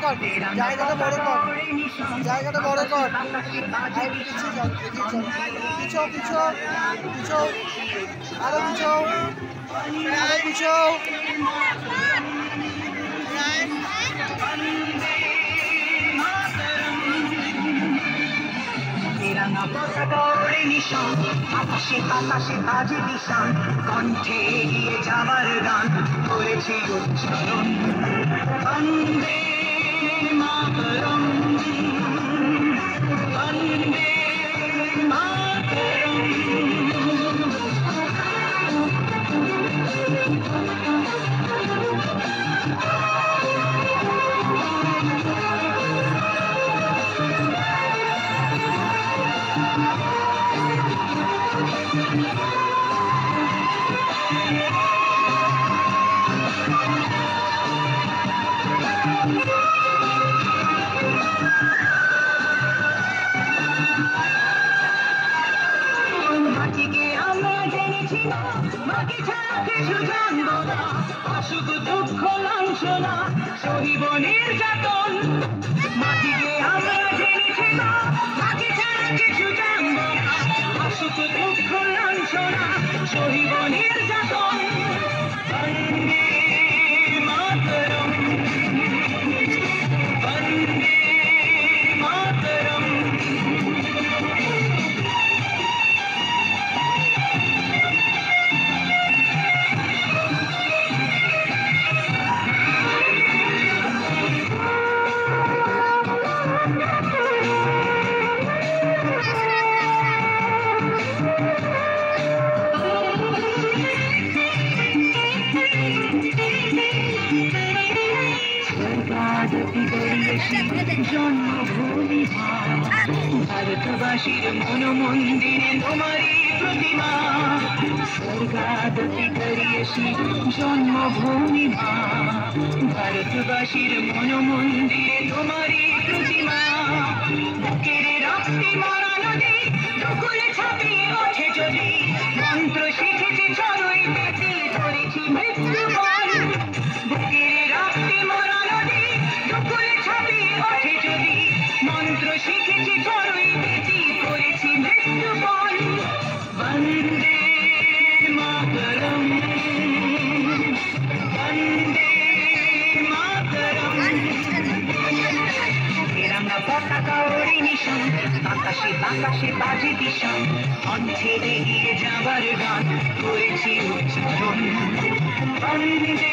কর, জায়গাটা বড় কর, জায়গাটা বড় কর। পিছো পিছো পিছো, আরো পিছো, আরো পিছো। আকাশে বাতাসে বাজে নিশান, কণ্ঠে এগিয়ে যাবার গান করেছি উচ্চারণ। বন্দে মাতরম, বন্দে মাতরম। মাটিকে আমরা জেনেছি না, মাটি ছাড়া কিছু জানবো না, অসুখ দুঃখ লাঞ্ছনা সহিব নির্যাতন। মাটিকে আমরা জেনেছি না, মাটি ছাড়া কিছু জানবো না, অসুখ দুঃখ লাঞ্ছনা সহিব নির্যাতন। বন্দে মাতরম, বন্দে মাতরম। জন্মভূমি ভারতবাসীর মন মন্দিরে তোমারই প্রতিমা, স্বর্গাদপি করিয়েছি জন্মভূমি মা, ভারতবাসীর মন মন্দিরে তোমারই প্রতিমা। বুকের রক্তে মরা নদী দুকুলে ছাপিয়ে ওঠে যদি, মন্ত্র শিখেছি চড়ুই পেতে করেছি মৃত্যুবরণ। বুকের রক্তে মরা নদী দুকুলে ছাপিয়ে ওঠে যদি, মন্ত্র শিখেছি চড়ুই পেতে করেছি মৃত্যুবরণ। বন্দে মাতরম, বন্দে মাতরম। আমরা পতাকা ওড়ে নিশান, আকাশে বাতাসে বাজে দিশান, কণ্ঠে এগিয়ে যাবার গান করেছি উচ্চারণ। বন্দে